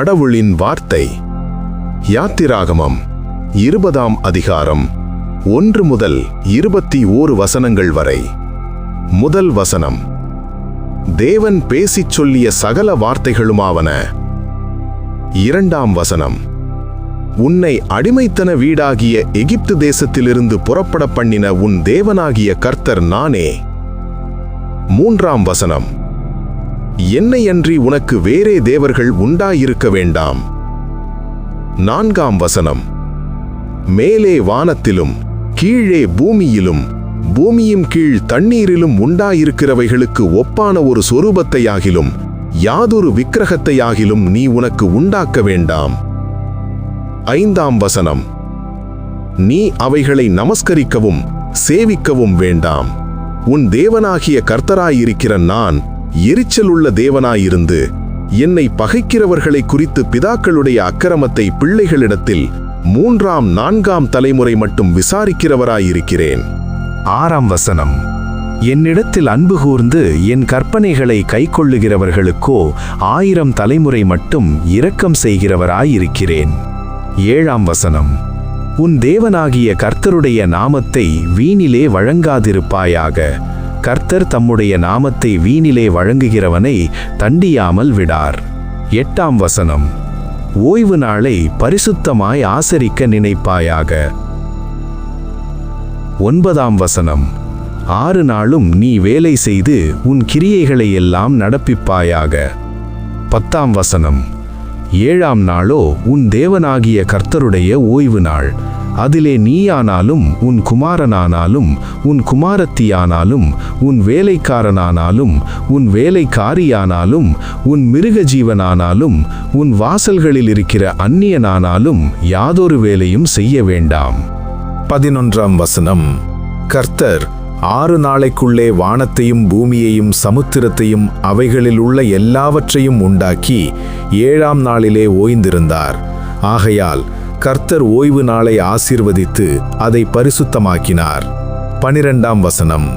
கடவுளின் வார்த்தை. யாத்திராகமம் 20ஆம் அதிகாரம் 1 முதல் 21 வசனங்கள் வரை. முதல் வசனம். தேவன் பேசிச் சொல்லிய சகல வார்த்தைகளுமாவன. 2ஆம் வசனம். உன்னை அடிமைத்தன வீடாகிய எகிப்து தேசத்திலிருந்து புறப்பட பண்ணின உன் தேவனாகிய கர்த்தர் நானே. 3ஆம் வசனம். என்னையன்றி உனக்கு வேறே தேவர்கள் உண்டாயிருக்க வேண்டாம். 4ஆம் வசனம். மேலே வானத்திலும் கீழே பூமியிலும் பூமியின் கீழ் தண்ணீரிலும் உண்டாயிருக்கிறவைகளுக்கு ஒப்பான ஒரு சொரூபத்தையாகிலும் யாதொரு விக்கிரகத்தையாகிலும் நீ உனக்கு உண்டாக்க வேண்டாம். 5ஆம் வசனம். நீ அவைகளை நமஸ்கரிக்கவும் சேவிக்கவும் வேண்டாம். உன் தேவனாகிய கர்த்தராயிருக்கிற நான் எரிச்சலுள்ள தேவனாயிருந்து என்னை பகைக்கிறவர்களை குறித்து பிதாக்களுடைய அக்கிரமத்தை பிள்ளைகளிடத்தில் 3ஆம் 4ஆம் தலைமுறை மட்டும் விசாரிக்கிறவராயிருக்கிறேன். 6ஆம் வசனம். என்னிடத்தில் அன்பு கூர்ந்து என் கற்பனைகளை கைக்கொள்ளுகிறவர்களுக்கோ 1000 தலைமுறை மட்டும் இரக்கம் செய்கிறவராயிருக்கிறேன். 7ஆம் வசனம். உன் தேவனாகிய கர்த்தருடைய நாமத்தை வீணிலே வழங்காதிருப்பாயாக. கர்த்தர் தம்முடைய நாமத்தை வீணிலே வழங்குகிறவனை தண்டியாமல் விடார். 8ஆம் வசனம். ஓய்வு நாளை பரிசுத்தமாய் ஆசரிக்க நினைப்பாயாக. 9ஆம் வசனம். 6 நாளும் நீ வேலை செய்து உன் கிரியைகளை எல்லாம் நடப்பிப்பாயாக. 10ஆம் வசனம். 7ஆம் நாளோ உன் தேவனாகிய கர்த்தருடைய ஓய்வு நாள். அதிலே நீயானாலும் உன் குமாரனானாலும் உன் குமாரத்தியானாலும் உன் வேலைக்காரனானாலும் உன் வேலைக்காரியானாலும் உன் மிருகஜீவனானாலும் உன் வாசல்களில் இருக்கிற அந்நியனானாலும் யாதொரு வேலையும் செய்ய வேண்டாம். 11ஆம் வசனம். கர்த்தர் 6 நாளைக்குள்ளே வானத்தையும் பூமியையும் சமுத்திரத்தையும் அவைகளில் உள்ள எல்லாவற்றையும் உண்டாக்கி 7ஆம் நாளிலே ஓய்ந்திருந்தார். ஆகையால் கர்த்தர் ஓய்வு நாளை ஆசீர்வதித்து அதை பரிசுத்தமாக்கினார். 12ஆம் வசனம்.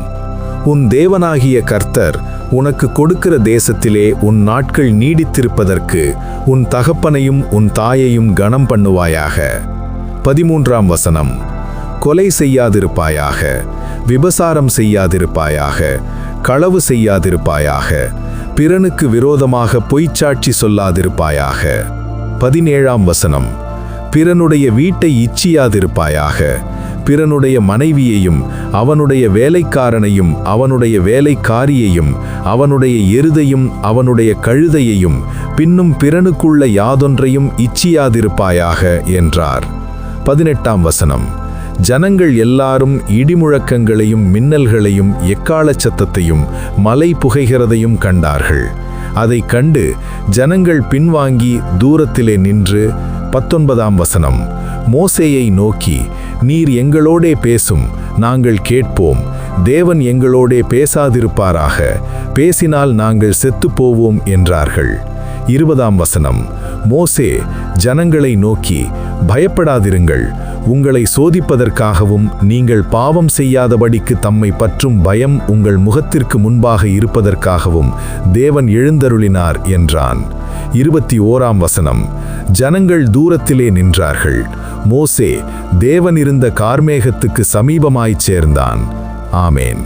உன் தேவனாகிய கர்த்தர் உனக்கு கொடுக்கிற தேசத்திலே உன் நாட்கள் நீடித்திருப்பதற்கு உன் தகப்பனையும் உன் தாயையும் கனம் பண்ணுவாயாக. 13ஆம் வசனம். கொலை செய்யாதிருப்பாயாக, விபசாரம் செய்யாதிருப்பாயாக, களவு செய்யாதிருப்பாயாக, பிறனுக்கு விரோதமாக பொய்ச்சாட்சி சொல்லாதிருப்பாயாக. 17ஆம் வசனம். பிறனுடைய வீட்டை இச்சியாதிருப்பாயாக. பிறனுடைய மனைவியையும் அவனுடைய வேலைக்காரனையும் அவனுடைய வேலைக்காரியையும் அவனுடைய எருதையும் அவனுடைய கழுதையையும் பின்னும் பிறனுக்குள்ள யாதொன்றையும் இச்சியாதிருப்பாயாக என்றார். 18ஆம் வசனம். ஜனங்கள் எல்லாரும் இடிமுழக்கங்களையும் மின்னல்களையும் எக்காளச் சத்தத்தையும் மலை புகைகிறதையும் கண்டார்கள். அதை கண்டு ஜனங்கள் பின்வாங்கி தூரத்திலே நின்று 19ஆம் வசனம். மோசேயை நோக்கி, நீர் எங்களோடே பேசும், நாங்கள் கேட்போம். தேவன் எங்களோடே பேசாதிருப்பாராக, பேசினால் நாங்கள் செத்துப்போவோம் என்றார்கள். 20ஆம் வசனம். மோசே ஜனங்களை நோக்கி, பயப்படாதிருங்கள். உங்களை சோதிப்பதற்காகவும் நீங்கள் பாவம் செய்யாதபடிக்கு தம்மை பற்றும் பயம் உங்கள் முகத்திற்கு முன்பாக இருப்பதற்காகவும் தேவன் எழுந்தருளினார் என்றான். 21ஆம் வசனம். ஜனங்கள் தூரத்திலே நின்றார்கள். மோசே தேவன் இருந்த கார்மேகத்துக்கு சமீபமாய்ச் சேர்ந்தான். ஆமேன்.